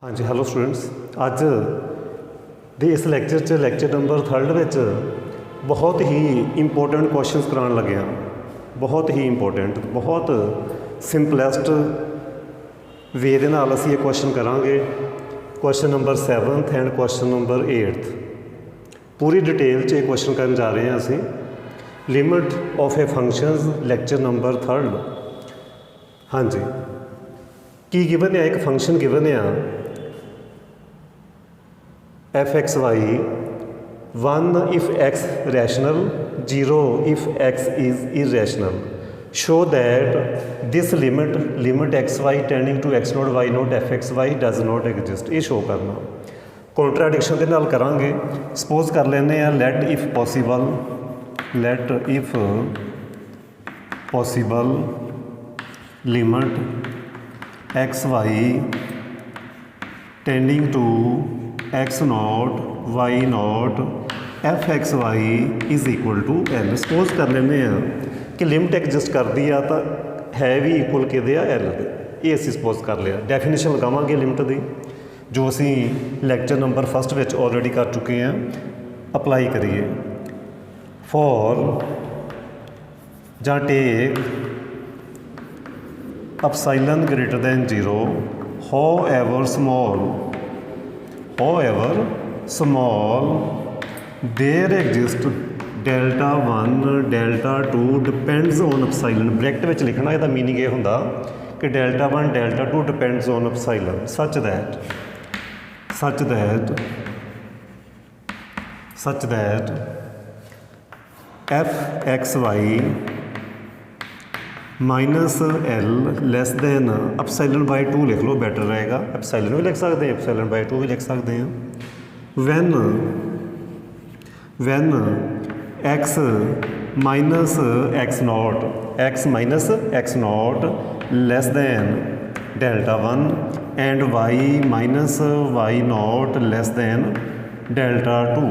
हाँ जी hello students अज दे इस lecture number 3 ਵਿੱਚ बहुत ही इंपोर्टेंट क्वेश्चनस कराने लगे हैं। बहुत ही इंपोर्टेंट बहुत सिंपलैसट वे दे नाल असीं ये क्वेश्चन करांगे। Question number 7th and question number 8th पूरी डिटेल च क्वेश्चन करन जा रहे हैं असीं। Limit of A functions lecture number 3। हाँ जी की गिवन है, एक फंक्शन गिवन है f(x(y) 1 if x rational, 0 if x is irrational. Show that this limit xy tending to x0 y0 fxy does not exist. ये शो करना contradiction के नाल करांगे। सपोज कर लेने हैं let if possible limit xy tending to x0 y0 fxy is equal to l. Suppose कर लेने कि लिमिट एग्जिस्ट करती है तो है भी इक्वल कि एल दे। ये असीं सपोज कर लिया। डेफिनेशन लगावांगे लिमिट की जो असीं लैक्चर नंबर 1 में ऑलरेडी कर चुके हैं। अप्लाई करिए फॉर जां take epsilon greater than 0 however small there exists delta 1 delta 2 depends on epsilon। Bracket में लिखना इसका मीनिंग ये होंदा कि delta 1 delta 2 depends on epsilon such that fxy minus l less than epsilon by 2 लिख लो, better रहेगा। Epsilon भी लिख सकते हैं, एप्सिलॉन बाई 2 भी लिख सकते हैं। When x minus x not less than delta 1 and y minus y not less than delta 2।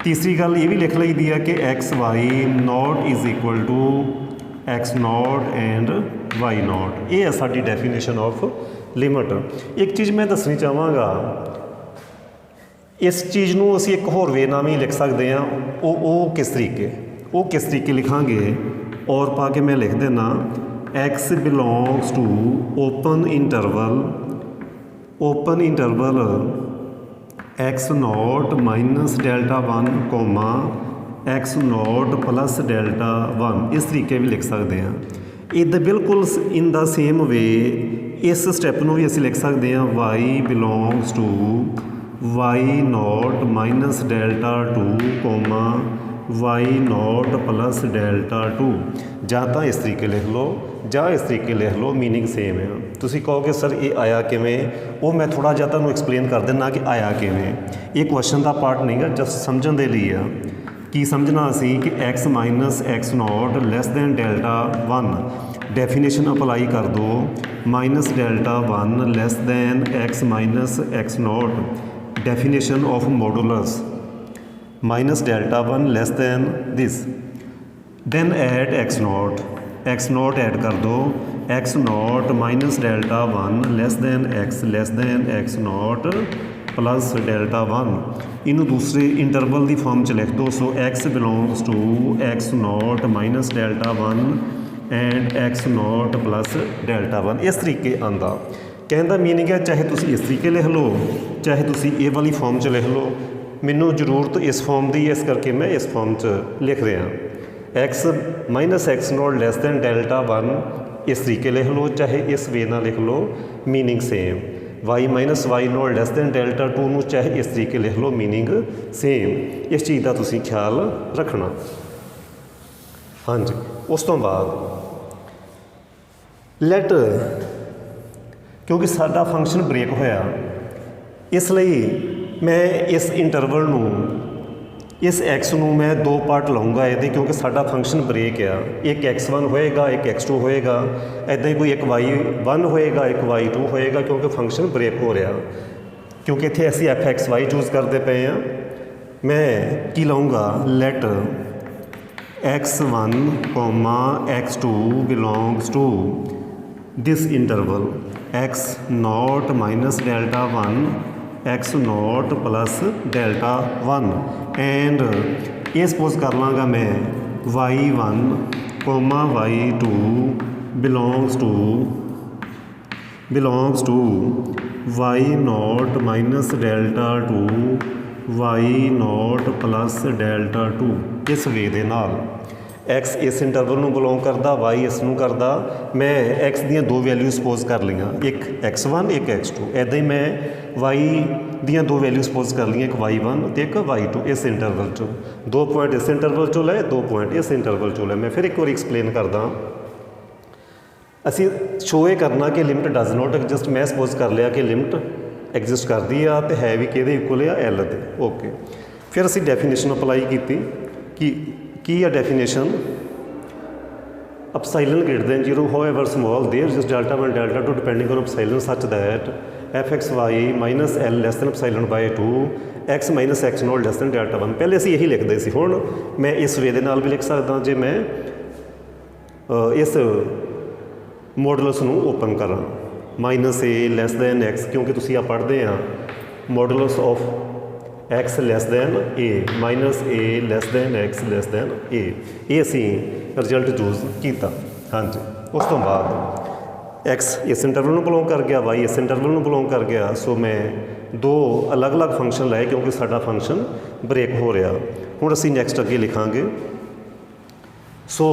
तीसरी गल ये भी लिख ली दी है कि x y not is equal to x0 and y0। ये है साडी डेफिनेशन ऑफ लिमिट। एक चीज़ मैं दसनी चाहांगा, इस चीज़ नूं असीं एक होर वे नाल भी लिख सकते हैं। वो किस तरीके लिखांगे और पा के मैं लिख देना x belongs to open interval x0 minus delta 1 comma x0 plus delta 1। इस तरीके भी लिख सकते हैं। इधर बिल्कुल इन द सेम वे इस स्टैप में भी असीं लिख सकते हैं y belongs to y0 minus delta 2 comma y0 plus delta 2। ਜਾਂ ਤਾਂ इस तरीके लिख लो ਜਾਂ इस तरीके लिख लो, मीनिंग सेम है। तुसीं कहोगे सर ये आया किवें, वो मैं थोड़ा जिहा तुहानूं एक्सप्लेन कर देना कि आया किवें। ये क्वेश्चन का पार्ट नहीं है, जस्ट समझण दे लई आ। की समझना असी कि x minus x0 less than delta 1 definition apply कर दो। Minus delta 1 less than x minus x0 definition of modulus minus delta 1 less than this. Then add x0 add कर दो। x0 minus delta 1 less than x0 plus delta 1। इनू दूसरे interval की form च लिख दो। So x belongs to x0 minus delta 1 and x0 plus delta 1। इस तरीके आंदा कहने मीनिंग है, चाहे तुसी इस तरीके लिख लो चाहे तुसी ये वाली फॉर्म च लिख लो। मैनू जरूरत इस फॉर्म की, इस करके मैं इस फॉर्म च लिख रहा। x minus x0 less than delta 1 इस तरीके लिख लो, चाहे इस वे ना लिख लो, meaning same. y minus y0 less than delta 2 नूं चाहे इस तरीके लिख लो, मीनिंग सेम। इस चीज़ का तुसीं ख्याल रखना। हाँ जी उस तो बाद लैट, क्योंकि साडा फंक्शन ब्रेक होया इसलिए मैं इस इंटरवल नूं इस x नूं मैं 2 पार्ट लाऊंगा ये, क्योंकि साडा फंक्शन ब्रेक आ। एक x1 होएगा एक x2 होएगा, ऐदा ही कोई एक y1 होएगा एक y2 होएगा, क्योंकि फंक्शन ब्रेक हो रहा। क्योंकि इत्थे असीं fxy चूज़ करते पे हैं। मैं की लाऊंगा let x1 x2 belongs to this interval x not minus delta one x not plus delta one and ये सपोज कर लाँगा मैं y one comma y two belongs to y not minus delta two y not plus delta two इस way दे नाल x इस interval ਨੂੰ belong ਕਰਦਾ Y इस ਨੂੰ ਕਰਦਾ मैं एक्स ਦੀਆਂ ਦੋ ਵੈਲਿਊ ਸਪੋਜ਼ ਕਰ ਲਈਆਂ ਇੱਕ x1 ਇੱਕ x2 ਇੱਦਾਂ ਹੀ ਮੈਂ y ਦੀਆਂ ਦੋ ਵੈਲਿਊ ਸਪੋਜ਼ ਕਰ ਲਈਆਂ ਇੱਕ y1 ਤੇ ਇੱਕ y2 ਇਸ ਇੰਟਰਵਲ 'ਚੋਂ ਦੋ ਪੁਆਇੰਟ ਇਸ ਇੰਟਰਵਲ 'ਚੋਂ ਲਏ ਦੋ ਪੁਆਇੰਟ ਇਸ ਇੰਟਰਵਲ 'ਚੋਂ ਲਏ मैं ਫਿਰ ਇੱਕ ਵਾਰ ਐਕਸਪਲੇਨ ਕਰਦਾ ਅਸੀਂ ਸ਼ੋ ਇਹ ਕਰਨਾ ਕਿ ਲਿਮਟ ਡਜ਼ ਨੋਟ ਐਗਜ਼ਿਸਟ ਮੈਂ ਸਪੋਜ਼ ਕਰ ਲਿਆ ਕਿ ਲਿਮਟ ਐਗਜ਼ਿਸਟ ਕਰਦੀ ਆ ਤੇ ਹੈ ਵੀ ਕਿਹਦੇ ਇਕੁਅਲ ਆ L ਦੇ ਓਕੇ ਫਿਰ ਅਸੀਂ ਡੈਫੀਨੇਸ਼ਨ ਅਪਲਾਈ ਕੀਤੀ ਕਿ की है definition epsilon greater than 0 however small there is delta 1 delta 2 depending on epsilon such that fxy minus l less than epsilon by 2 x minus x not less than delta 1 पहले असीं यही लिखते सी हुण मैं इस वे दे नाल भी लिख सकदा जे मैं इस मॉडुलस नूं ओपन करा minus a less than x क्योंकि तुसीं आ पढ़दे आ modulus of x less than a minus a less than x less than a ये असी रिजल्ट चूज किया हाँ जी उस तो बाद एक्स इस इंटरवल में बिलोंग कर गया वाई इस इंटरवल में बिलोंग कर गया सो मैं दो अलग अलग फंक्शन लाए क्योंकि साडा फंक्शन ब्रेक हो रहा हुण असी नैक्सट अगे लिखांगे सो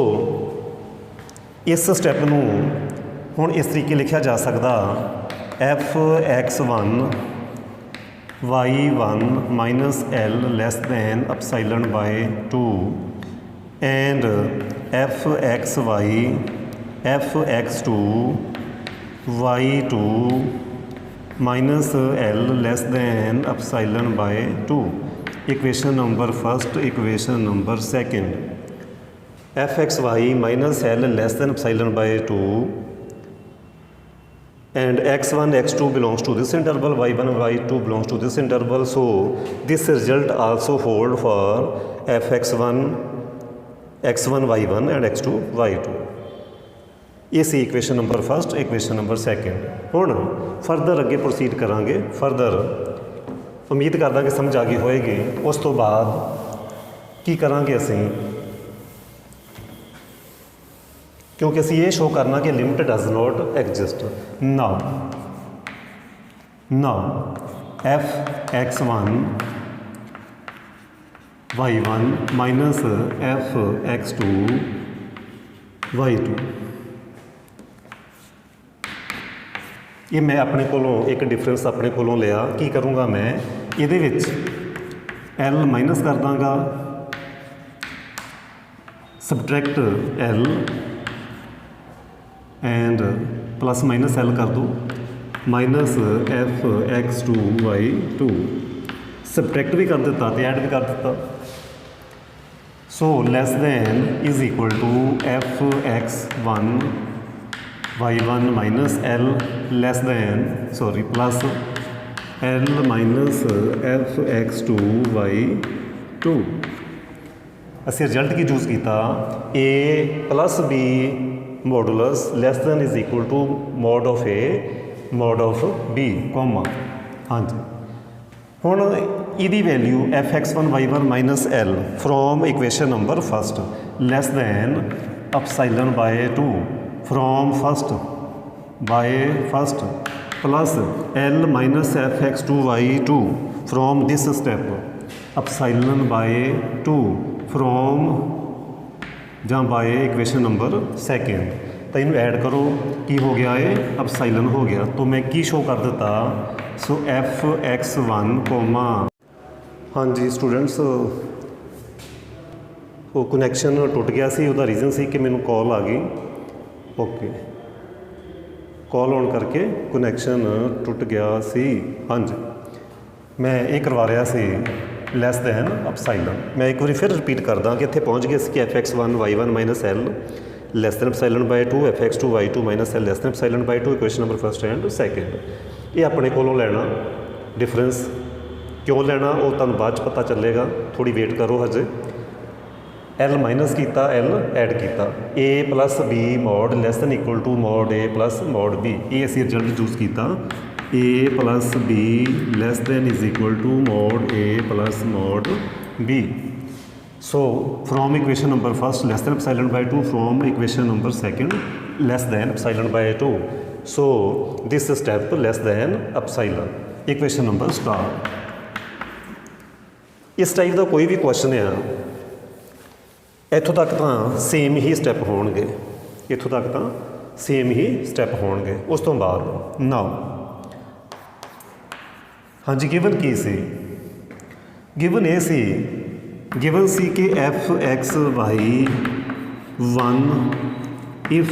इस स्टैप नूं हुण इस तरीके लिखा जा सकता f x one y1 minus l less than epsilon by 2 and f x two y2 minus l less than epsilon by 2 equation number first equation number second f x y minus l less than epsilon by 2 and x1 x2 belongs to this interval y1 y2 belongs to this interval so this result also hold for fx1 x1 y1 and x2 y2 ये सी equation number first equation number second हुण further अगे proceed करांगे further उम्मीद करदा कि समझ आ गई होएगी उस तो बाद की करांगे असीं क्योंकि असी ये शो करना कि limit does not exist now f x one y one minus f x two y two ये मैं अपने कोलों एक डिफरेंस अपने कोलों लिया की करूँगा मैं ये एल माइनस कर दाँगा subtract l and plus minus l कर दो minus f x two y two subtract भी कर दिता तो ऐड भी कर दिता so less than is equal to f x one y one minus l less than sorry plus l minus f x two y two असी result की choose किया a plus b modulus less than is equal to mod of a mod of b comma हाँ जी हुण इहदी value f x one y one minus l from equation number first less than epsilon by 2 from first by first plus l minus f x two y two from this step epsilon by 2 from ਜਾਂ by equation number second तो इनू add करो की हो गया है epsilon हो गया तो मैं की शो कर दिता सो एफ एक्स वन कोमा हाँ जी स्टूडेंट्स वो कनैक्शन टुट गया सी उसका रीजन सी कि मैनू कॉल आ गई ओके कॉल ऑन करके कनैक्शन टुट गया सी हाँ जी मैं ये करवा रहा सी लैस दैन अपसाइलन मैं एक बार फिर रिपीट करदा कि इत्थे पहुँच गए कि f x one y one minus l less than epsilon by 2 f x two y two minus l less than epsilon by 2 equation number first and second ये अपने कोलों लेना डिफरेंस क्यों लेना वो तुहानूं बाद च पता चलेगा थोड़ी वेट करो हजे एल माइनस किया एल ऐड किया a plus b mod less than equal to mod a plus mod b ये असी रिजल्ट चूज किया a plus b less than is equal to mod a plus mod b. So from equation number first less than epsilon by 2 from equation number second less than epsilon by 2 so this step less than epsilon equation number star. इस type का कोई भी question है इत्थों तक तो same ही step होणगे, इत्थों तक तो सेम ही स्टैप होणगे। उस तो बाद नाउ हाँ जी गिवन की सी गिवन ये सी गिवन सी कि f x y 1 if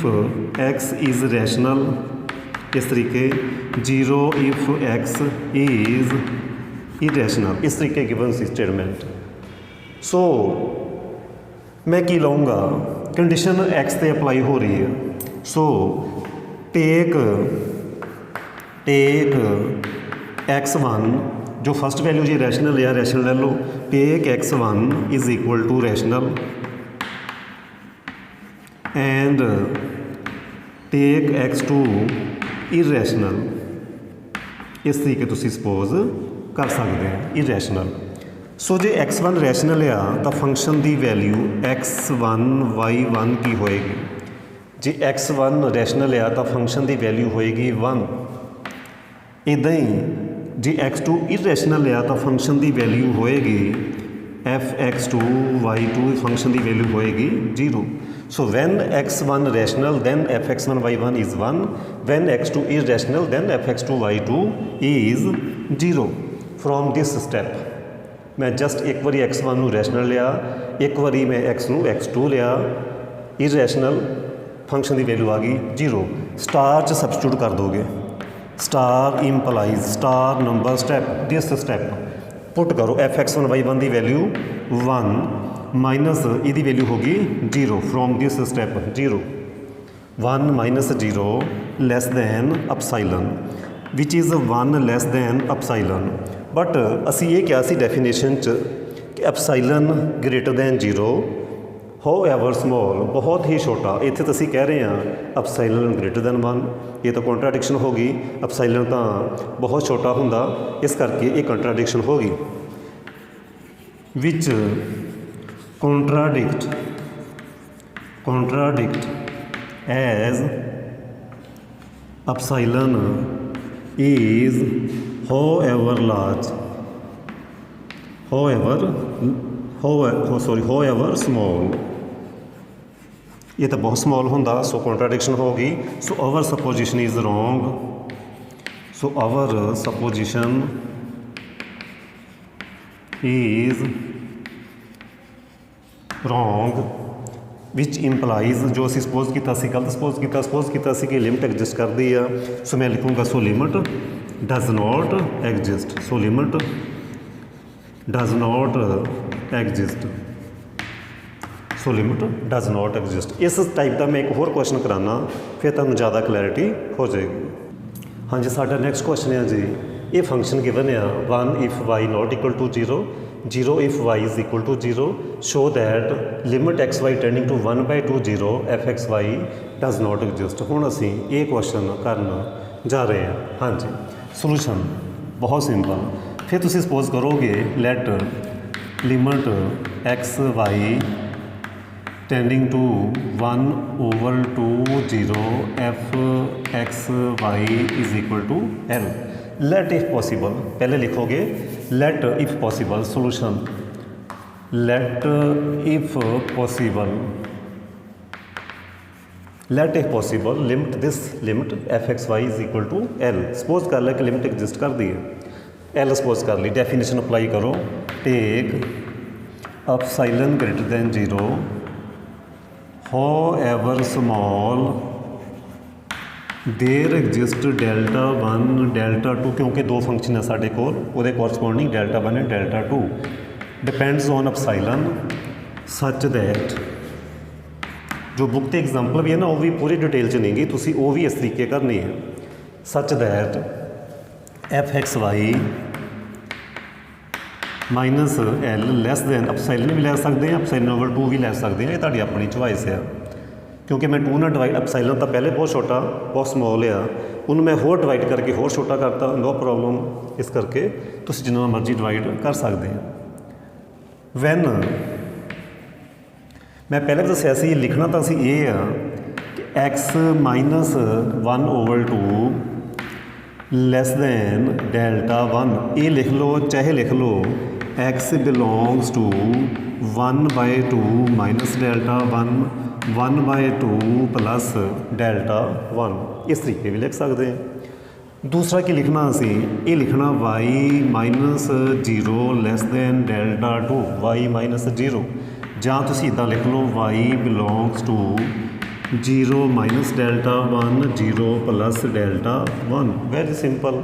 x is rational इस तरीके 0 इफ एक्स इज़ इरेशनल इस तरीके गिवन सी स्टेटमेंट। सो मैं की लाऊंगा कंडीशन एक्स पे अप्लाई हो रही है। सो टेक x1 जो फर्स्ट वैल्यू जी रैशनल या रैशनल ले लो take x1 is equal to rational and take x2 irrational इस तरीके तुम सपोज कर सकते हैं इरेशनल। सो जे x1 रैशनल आ तो फंक्शन की वैल्यू x1 y1 की होएगी। जे x1 रैशनल आ तो फंक्शन की वैल्यू होएगी 1। इदां ही जे x2 इरेशनल आ तो फंक्शन की वैल्यू होएगी f(x2) y2 फंक्शन की वैल्यू होएगी 0। So when x1 rational then f(x1) y1 is 1 when x2 irrational then f(x2) y2 is 0। From this step मैं जस्ट एक बारी x1 रैशनल लिया एक बारी मैं x2 लिया इरेशनल फंक्शन की वैल्यू आ गई 0। स्टार च सबस्टिट्यूट कर दोगे star implies star number step this step put करो f(x1) y1 की वैल्यू 1 माइनस इसकी वैल्यू होगी 0 from this step 0 1 minus 0 lace than epsilon which is 1 less than epsilon. But असी ये क्या सी डेफिनेशन च कि एप्सिलॉन ग्रेटर दैन 0 हो एवर स्मॉल बहुत ही छोटा इत्थे तो असी कह रहे हैं एप्सिलॉन ग्रेटर दैन 1 ये तो कॉन्ट्राडिक्शन होगी एप्सिलॉन तो बहुत छोटा हुंदा इस करके ये कॉन्ट्राडिक्शन होगी which contradict as epsilon is however large however small ये तो बहुत स्मॉल होंदा सो कॉन्ट्राडिक्शन होगी। So our supposition is wrong so our supposition is wrong which implies जो असी सपोज किया गलत सपोज किया कि लिमिट एग्जिस्ट करती है। सो मैं लिखूँगा so limit does not exist so limit does not exist so limit does not exist. इस टाइप का मैं एक होर क्वेश्चन कराना फिर तुहानूं ज़्यादा क्लैरिटी हो जाएगी। हाँ जी साडा नैक्सट क्वेश्चन है जी ये फंक्शन गिवन है 1 if y not equal to 0 0 if y is equal to 0 show that limit x y tending to 1/2 0 f(x, y) does not exist. हुण असीं ये क्वेश्चन करन जा रहे हैं। हाँ जी सोल्यूशन बहुत सिंपल फिर तुसीं सपोज करोगे let limit x y tending to 1/2 0 f(x, y) is equal to l। Let if possible पहले लिखोगे let if possible solution let if possible limit this limit f(x, y) is equal to l। Suppose कर ले कि limit exist कर दी है l suppose कर ली definition apply करो take epsilon greater than 0 however small there exist delta 1 delta 2 क्योंकि दो फंक्शन है साढ़े कोल उहदे corresponding delta 1 and delta 2 depends on epsilon such that जो बुक ते एग्जाम्पल भी है ना वो भी पूरी डिटेल च नहीं गई तुसी वो भी इस तरीके करनी है such that f(x, y) minus l less than epsilon ਵੀ ਲੈ ਸਕਦੇ ਹਾਂ, ਅਪਸਾਈਲਨ ਓਵਰ 2 ਵੀ ਲੈ ਸਕਦੇ ਹਾਂ, ਇਹ ਤੁਹਾਡੀ ਆਪਣੀ ਚੋਇਸ ਆ। ਕਿਉਂਕਿ ਮੈਂ 2 ਨਾਲ ਡਿਵਾਈਡ, ਅਪਸਾਈਲਨ ਤਾਂ ਪਹਿਲੇ ਬਹੁਤ ਛੋਟਾ ਬਹੁਤ ਸਮੋਲ ਆ, ਉਹਨੂੰ ਮੈਂ ਹੋਰ ਡਿਵਾਈਡ ਕਰਕੇ ਹੋਰ ਛੋਟਾ ਕਰਤਾ, ਨੋ ਪ੍ਰੋਬਲਮ। ਇਸ ਕਰਕੇ ਤੁਸੀਂ ਜਿੰਨਾ ਮਰਜ਼ੀ ਡਿਵਾਈਡ ਕਰ ਸਕਦੇ ਆ। ਵੈਨ ਮੈਂ ਪਹਿਲੇ ਵੀ ਦੱਸਿਆ ਸੀ, ਲਿਖਣਾ ਤਾਂ ਅਸੀਂ ਇਹ ਆ ਕਿ x minus 1 over 2 less than delta 1, ਇਹ ਲਿਖ ਲਓ ਚਾਹੇ ਲਿਖ ਲਓ x belongs to 1/2 minus delta 1/2 plus delta 1, ਇਸ ਤਰੀਕੇ ਵੀ ਲਿਖ ਸਕਦੇ ਹਾਂ। ਦੂਸਰਾ ਕੀ ਲਿਖਣਾ ਅਸੀਂ, ਇਹ ਲਿਖਣਾ y minus 0 less than delta 2, y minus 0, ਜਾਂ ਤੁਸੀਂ ਇੱਦਾਂ ਲਿਖ ਲਓ y belongs to 0 minus delta 1 0 plus delta 1, very simple.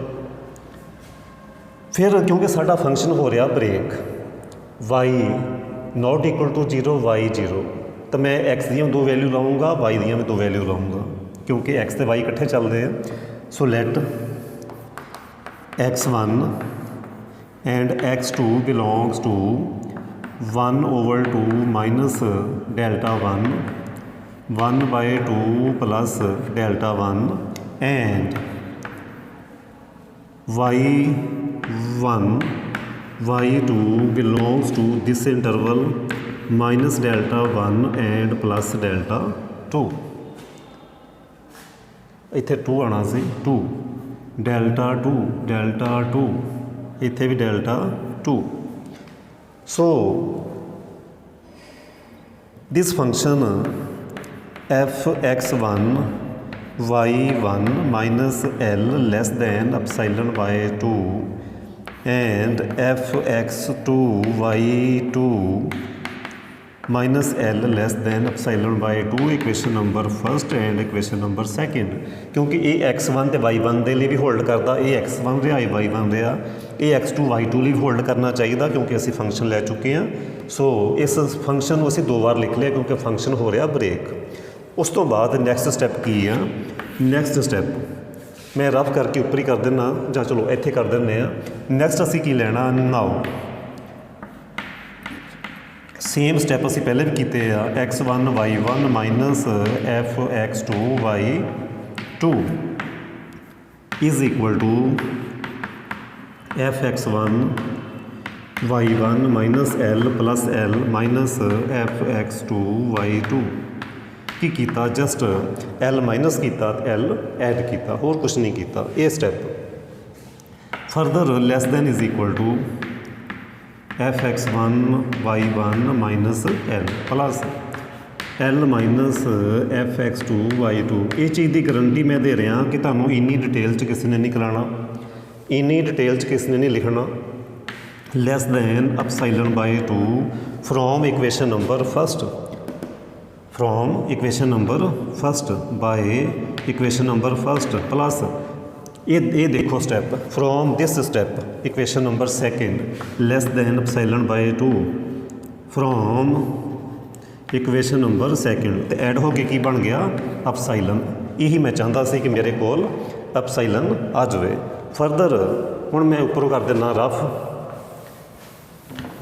ਫਿਰ ਕਿਉਂਕਿ ਸਾਡਾ ਫੰਕਸ਼ਨ ਹੋ ਰਿਹਾ break, y not equal to 0 y 0, ਤਾਂ ਮੈਂ x ਦੀਆਂ 2 ਵੈਲਿਊ ਲਾਊਂਗਾ, y ਦੀਆਂ ਵੀ 2 ਵੈਲਿਊ ਲਾਊਂਗਾ, ਕਿਉਂਕਿ x ਅਤੇ y ਇਕੱਠੇ ਚੱਲਦੇ ਆ। So let x1 and x2 belongs to 1 over 2 minus delta 1 1/2 plus delta 1 and y1 y2 belongs to this interval minus delta 1 and plus delta 2। ਇੱਥੇ 2 ਆਉਣਾ ਸੀ, 2 delta 2 ਇੱਥੇ ਵੀ delta 2। so this function fx1 y1 minus l less than epsilon by 2 and fx2 y2 minus l less than epsilon by 2 equation number first and equation number second. ਕਿਉਂਕਿ ਇਹ x1 ਤੇ y1 ਦੇ ਲਈ ਵੀ hold ਕਰਦਾ, ਇਹ x1 ਰਿਹਾ ਇਹ y1 ਰਿਹਾ, ਇਹ x2 y2 ਲਈ ਵੀ ਹੋਲਡ ਕਰਨਾ ਚਾਹੀਦਾ ਕਿਉਂਕਿ ਅਸੀਂ ਫੰਕਸ਼ਨ ਲੈ ਚੁੱਕੇ ਹਾਂ। ਸੋ ਇਸ ਫੰਕਸ਼ਨ ਨੂੰ ਅਸੀਂ 2 ਵਾਰ ਲਿਖ ਲਿਆ ਕਿਉਂਕਿ ਫੰਕਸ਼ਨ ਹੋ ਰਿਹਾ ਬ੍ਰੇਕ। ਉਸ ਤੋਂ ਬਾਅਦ ਨੈਕਸਟ ਸਟੈਪ ਕੀ ਆ, ਨੈਕਸਟ ਸਟੈਪ ਮੈਂ ਰਫ ਕਰਕੇ ਉੱਪਰ ਹੀ ਕਰ ਦਿੰਦਾ, ਜਾਂ ਚਲੋ ਇੱਥੇ ਕਰ ਦਿੰਦੇ ਆ। ਨੈਕਸਟ ਅਸੀਂ ਕੀ ਲੈਣਾ, ਨਾਓ ਸੇਮ ਸਟੈਪ ਅਸੀਂ ਪਹਿਲੇ ਵੀ ਕੀਤੇ ਆ, x1 y1 minus fx2 y2 is equal to fx1 y1 minus l plus l minus fx2 y2। ਕੀ ਕੀਤਾ, ਜਸਟ l ਮਾਈਨਸ ਕੀਤਾ l ਐਡ ਕੀਤਾ, ਹੋਰ ਕੁਛ ਨਹੀਂ ਕੀਤਾ। ਇਹ step further less than is equal to fx1 y1 minus l plus l minus fx2 y2। ਇਹ ਚੀਜ਼ ਦੀ ਗਰੰਟੀ ਮੈਂ ਦੇ ਰਿਹਾ ਕਿ ਤੁਹਾਨੂੰ ਇੰਨੀ ਡਿਟੇਲ 'ਚ ਕਿਸੇ ਨੇ ਨਹੀਂ ਕਰਾਉਣਾ, ਇੰਨੀ ਡਿਟੇਲ 'ਚ ਕਿਸੇ ਨੇ ਨਹੀਂ ਲਿਖਣਾ। Less than epsilon by 2 from equation number first, from equation number first by equation number first plus ਇਹ ਦੇਖੋ step from this step equation number second less than epsilon by 2 from equation number second, ਤੇ add ਹੋ ਕੇ ਕੀ ਬਣ ਗਿਆ, ਅਪਸਾਈਲਨ। ਇਹੀ ਮੈਂ ਚਾਹੁੰਦਾ ਸੀ ਕਿ ਮੇਰੇ ਕੋਲ ਅਪਸਾਈਲਨ ਆ ਜਾਵੇ। ਫਰਦਰ ਹੁਣ ਮੈਂ ਉੱਪਰੋਂ ਕਰ ਦਿੰਦਾ ਰਫ,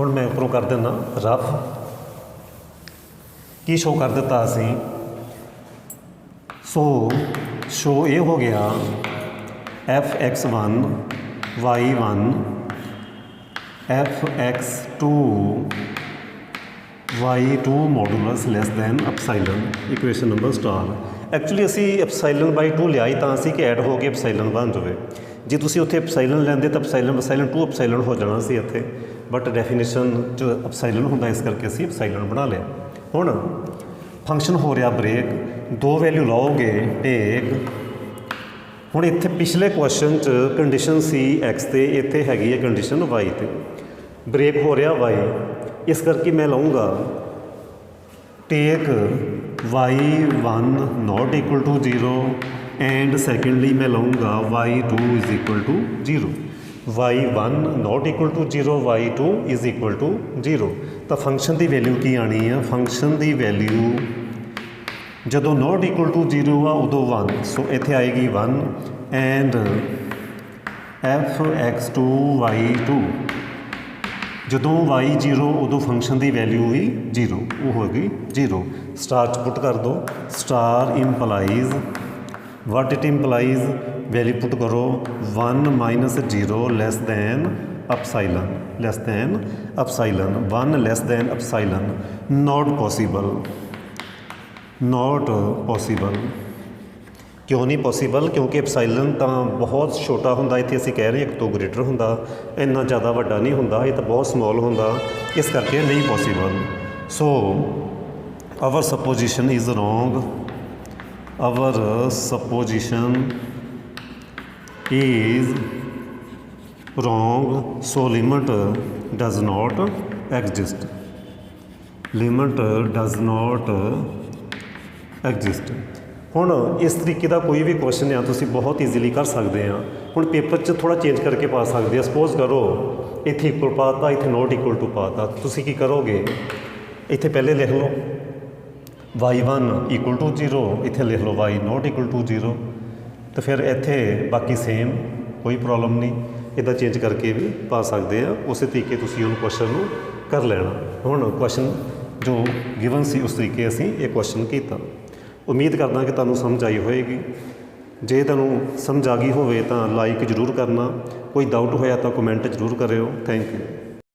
ਹੁਣ ਮੈਂ ਉੱਪਰੋਂ ਕਰ ਦਿੰਦਾ ਰਫ। ਕੀ ਸ਼ੋ ਕਰ ਦਿੱਤਾ ਅਸੀਂ, ਸੋ ਸ਼ੋ ਇਹ ਹੋ ਗਿਆ fx1 y1 fx2 y2 modulus less than epsilon equation number star. Actually ਅਸੀਂ ਅਪਸਾਈਲਨ ਬਾਈ 2 ਲਿਆਈ ਤਾਂ ਅਸੀਂ ਕਿ ਐਡ ਹੋ ਕੇ ਅਪਸਾਈਲਨ ਬਣ ਜਾਵੇ। ਜੇ ਤੁਸੀਂ ਉੱਥੇ ਅਪਸਾਈਲਨ ਲੈਂਦੇ ਤਾਂ ਅਪਸਾਈਲਨ 2 ਅਪਸਾਈਲਨ ਹੋ ਜਾਣਾ ਸੀ ਇੱਥੇ, ਬਟ ਡੈਫੀਨੇਸ਼ਨ 'ਚ ਅਪਸਾਈਲਨ ਹੁੰਦਾ, ਇਸ ਕਰਕੇ ਅਸੀਂ ਅਪਸਾਈਲਨ ਬਣਾ ਲਿਆ। ਹੁਣ ਫੰਕਸ਼ਨ ਹੋ ਰਿਹਾ ਬ੍ਰੇਕ, 2 ਵੈਲਿਊ ਲਾਓਗੇ ਟੇਕ। ਹੁਣ ਇੱਥੇ ਪਿਛਲੇ ਕੁਐਸਚਨ 'ਚ ਕੰਡੀਸ਼ਨ ਸੀ x 'ਤੇ, ਇੱਥੇ ਹੈਗੀ ਹੈ ਕੰਡੀਸ਼ਨ y 'ਤੇ। ਬ੍ਰੇਕ ਹੋ ਰਿਹਾ y, ਇਸ ਕਰਕੇ ਮੈਂ ਲਊਂਗਾ take y1 not equal to 0 and secondly ਮੈਂ ਲਊਂਗਾ y2 is equal to 0। y1 not equal to 0 y2 is equal to 0। ਤਾਂ ਫੰਕਸ਼ਨ ਦੀ ਵੈਲਿਊ ਕੀ ਆਣੀ ਆ, ਫੰਕਸ਼ਨ ਦੀ ਵੈਲਿਊ ਜਦੋਂ ਨੋਟ ਇਕੁਅਲ ਟੂ 0 ਆ ਉਦੋਂ 1, ਸੋ ਇੱਥੇ ਆਏਗੀ 1 ਐਂਡ fx2 y2 ਜਦੋਂ y 0 ਉਦੋਂ ਫੰਕਸ਼ਨ ਦੀ ਵੈਲਿਊ ਵੀ 0, ਉਹ ਹੋ ਗਈ 0। ਸਟਾਰ 'ਚ ਪੁੱਟ ਕਰ ਦਿਓ। Star implies what it implies, value put ਕਰੋ 1 minus 0 less than epsilon, less than epsilon, 1 less than epsilon, not possible, not possible. ਕਿਉਂ ਨਹੀਂ ਪੋਸੀਬਲ? ਕਿਉਂਕਿ ਐਪਸਾਈਲਨ ਤਾਂ ਬਹੁਤ ਛੋਟਾ ਹੁੰਦਾ, ਇੱਥੇ ਅਸੀਂ ਕਹਿ ਰਹੇ ਇੱਕ ਤੋਂ ਗ੍ਰੇਟਰ ਹੁੰਦਾ, ਇੰਨਾ ਜ਼ਿਆਦਾ ਵੱਡਾ ਨਹੀਂ ਹੁੰਦਾ, ਇਹ ਤਾਂ ਬਹੁਤ ਸਮੋਲ ਹੁੰਦਾ, ਇਸ ਕਰਕੇ ਨਹੀਂ possible. So our supposition is wrong, our supposition is wrong. So limit does not exist, limit does not exist. ਹੁਣ ਇਸ ਤਰੀਕੇ ਦਾ ਕੋਈ ਵੀ ਕੁਐਸਚਨ ਆ ਤੁਸੀਂ ਬਹੁਤ ਈਜ਼ੀਲੀ ਕਰ ਸਕਦੇ ਆ। ਹੁਣ ਪੇਪਰ 'ਚ ਥੋੜ੍ਹਾ ਚੇਂਜ ਕਰਕੇ ਪਾ ਸਕਦੇ ਆ। ਸਪੋਜ਼ ਕਰੋ ਇੱਥੇ ਇਕੁਅਲ ਪਾਤਾ, ਇੱਥੇ ਨੋਟ ਇਕੁਅਲ ਟੂ ਪਾਤਾ, ਤੁਸੀਂ ਕੀ ਕਰੋਗੇ? ਇੱਥੇ ਪਹਿਲੇ ਲਿਖ ਲਓ y1 ਇਕੁਅਲ ਟੂ 0, ਇੱਥੇ ਲਿਖ ਲਓ y ਨੋਟ ਇਕੁਅਲ ਟੂ 0, ਅਤੇ ਫਿਰ ਇੱਥੇ ਬਾਕੀ ਸੇਮ, ਕੋਈ ਪ੍ਰੋਬਲਮ ਨਹੀਂ। ਇੱਦਾਂ ਚੇਂਜ ਕਰਕੇ ਵੀ ਪਾ ਸਕਦੇ ਆ। ਉਸੇ ਤਰੀਕੇ ਤੁਸੀਂ ਉਹਨੂੰ ਕੁਐਸਚਨ ਨੂੰ ਕਰ ਲੈਣਾ। ਹੁਣ ਕੁਐਸਚਨ ਜੋ ਗਿਵਨ ਸੀ ਉਸ ਤਰੀਕੇ ਅਸੀਂ ਇਹ ਕੁਐਸਚਨ ਕੀਤਾ। ਉਮੀਦ ਕਰਦਾ ਕਿ ਤੁਹਾਨੂੰ ਸਮਝ ਆਈ ਹੋਏਗੀ। ਜੇ ਤੁਹਾਨੂੰ ਸਮਝ ਆ ਗਈ ਹੋਵੇ ਤਾਂ ਲਾਈਕ ਜ਼ਰੂਰ ਕਰਨਾ। ਕੋਈ ਡਾਊਟ ਹੋਇਆ ਤਾਂ ਕਮੈਂਟ ਜ਼ਰੂਰ ਕਰਿਓ। Thank you.